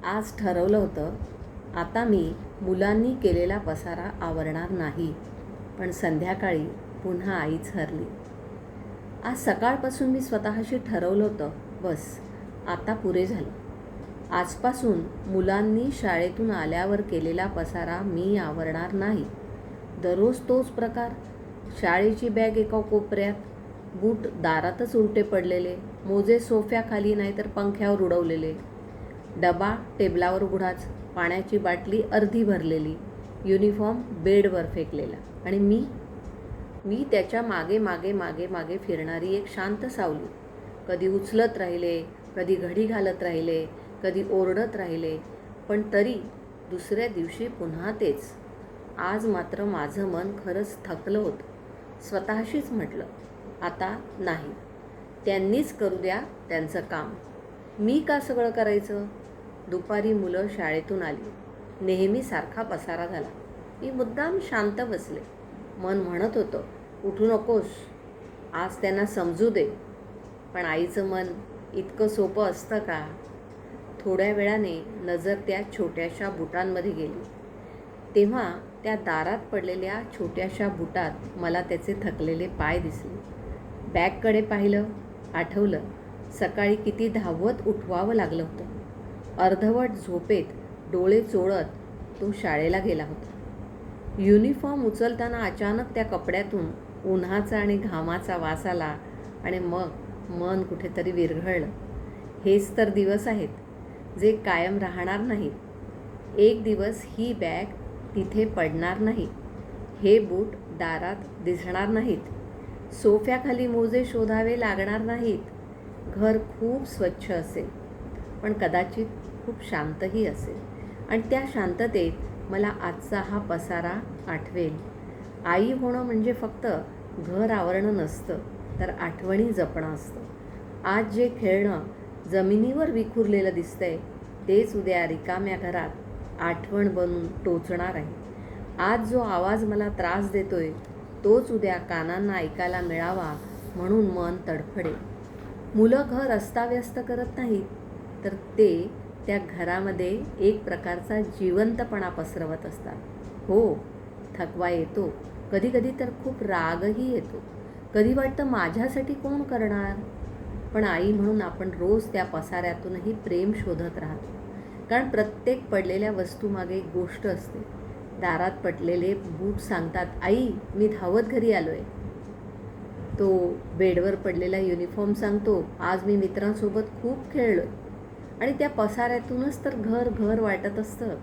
आज ठरवलं होतं, आता मी मुलांनी केलेला पसारा आवरणार नाही, पण संध्याकाळी पुन्हा आईच हरली. आज सकाळपासून मी स्वतःशी ठरवलं होतं, बस आता पुरे झालं. आजपासून मुलांनी शाळेतून आल्यावर केलेला पसारा मी आवरणार नाही. दररोज तोच प्रकार, शाळेची बॅग एका कोपऱ्यात, बूट दारातच उलटे पडलेले, मोजे सोफ्याखाली नाहीतर पंख्यावर उडवलेले, डबा टेबलावर उघडाच, पाण्याची बाटली अर्धी भरलेली, युनिफॉर्म बेडवर फेकलेला आणि मी त्याच्या मागे मागे मागे मागे फिरणारी एक शांत सावली. कधी उचलत राहिले, कधी घडी घालत राहिले, कधी ओरडत राहिले, पण तरी दुसऱ्या दिवशी पुन्हा तेच. आज मात्र माझं मन खरंच थकलं होतं. स्वतःशीच म्हटलं, आता नाही, त्यांनीच करू द्या त्यांचं काम, मी का सगळं करायचं. दुपारी मुलं शाळेतून आली, नेहमीसारखा पसारा झाला. मी मुद्दाम शांत बसले. मन म्हणत होतं, उठू नकोस, आज त्यांना समजू दे. पण आईचं मन इतकं सोपं असतं का. थोड्या वेळाने नजर त्या छोट्याशा बुटांमध्ये गेली. तेव्हा त्या दारात पडलेल्या छोट्याशा बुटात मला त्याचे थकलेले पाय दिसले. बॅगकडे पाहिलं, आठवलं सकाळी किती धावत उठवावं लागलं होतं. अर्धवट झोपेत डोळे चोळत तो शाळेला गेला होता. युनिफॉर्म उचलताना अचानक त्या कपड्यातून उन्हाचा आणि घामाचा वास आला आणि मग मन कुठेतरी विरघळलं. हेच तर दिवस आहेत जे कायम राहणार नाहीत. एक दिवस ही बॅग तिथे पडणार नाही, हे बूट दारात दिसणार नाहीत, सोफ्याखाली मोजे शोधावे लागणार नाहीत. घर खूप स्वच्छ असेल, पण कदाचित खूप शांतही असेल. आणि त्या शांततेत मला आजचा हा पसारा आठवेल. आई होणं म्हणजे फक्त घर आवरणं नसतं, तर आठवणी जपणं असतं. आज जे खेळणं जमिनीवर विखुरलेलं दिसतंय, तेच उद्या रिकाम्या घरात आठवण बनून टोचणार आहे. आज जो आवाज मला त्रास देतोय, तोच उद्या कानांना ऐकायला मिळावा म्हणून मन तडफडेल. मुलं घर अस्ताव्यस्त करत नाहीत, तर ते त्या घरामध्ये एक प्रकारचा जिवंतपणा पसरवत असतात. हो, थकवा येतो, कधीकधी तर खूप रागही येतो, कधी वाटतं माझ्यासाठी कोण करणार. पण आई म्हणून आपण रोज त्या पसाऱ्यातूनही प्रेम शोधत राहतो. कारण प्रत्येक पडलेल्या वस्तूमागे एक गोष्ट असते. दारात पडलेले बूट सांगतात, आई मी धावत घरी आलोय. तो बेडवर पडलेला युनिफॉर्म सांगतो, आज मी मित्रांसोबत खूप खेळलोय. आणि त्या पसाऱ्यातूनच तर घर वाटत असतं.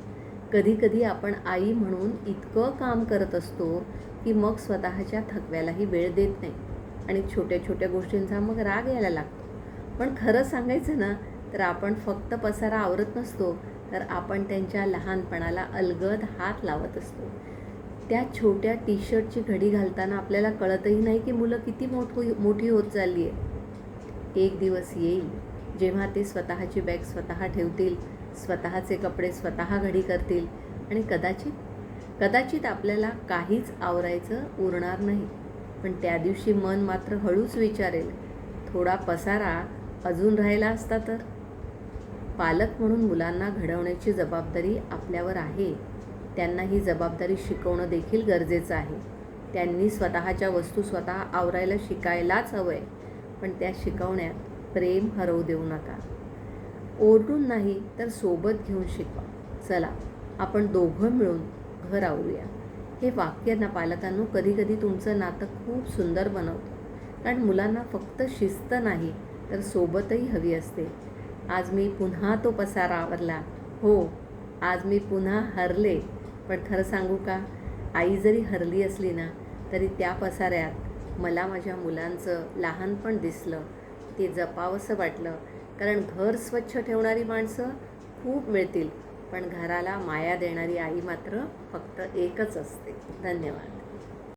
कधी आपण आई म्हणून इतकं काम करत असतो की मग स्वतःच्या थकव्यालाही वेळ देत नाही आणि छोट्या छोट्या गोष्टींचा मग राग यायला लागतो. पण खरं सांगायचं ना, तर आपण फक्त पसारा आवरत नसतो, तर आपण त्यांच्या लहानपणाला अलगद हात लावत असतो. त्या छोट्या टी शर्टची घडी घालताना आपल्याला कळतही नाही की मुलं किती मोठी होत चालली आहे. एक दिवस येईल जेव्हा ते स्वतःची बॅग स्वतः ठेवतील, स्वतःचे कपडे स्वतः घडी करतील आणि कदाचित आपल्याला काहीच आवरायचं उरणार नाही. पण त्या दिवशी मन मात्र हळूच विचारेल, थोडा पसारा अजून राहिला असता तर. पालक म्हणून मुलांना घडवण्याची जबाबदारी आपल्यावर आहे. त्यांना ही जबाबदारी शिकवणं देखील गरजेचं आहे. त्यांनी स्वतःच्या वस्तू स्वतः आवरायला शिकायलाच हवं आहे. पण त्या शिकवण्यात प्रेम हरवू देऊ नका. ओरडून नाही, तर सोबत घेऊन शिकवा. चला आपण दोघं मिळून घर आवरूया. हे वाक्य ना पालकांनो कधी तुमचं नातं खूप सुंदर बनवतं. कारण मुलांना फक्त शिस्त नाही, तर सोबतही हवी असते. आज मी पुन्हा तो पसारा आवरला. हो, आज मी पुन्हा हरले. पण खरं सांगू का, आई जरी हरली असली ना, तरी त्या पसाऱ्यात मला माझ्या मुलांचं लहानपण दिसलं. ते जपावंसं वाटलं. कारण घर स्वच्छ ठेवणारी माणसं खूप मिळतील, पण घराला माया देणारी आई मात्र फक्त एकच असते. धन्यवाद.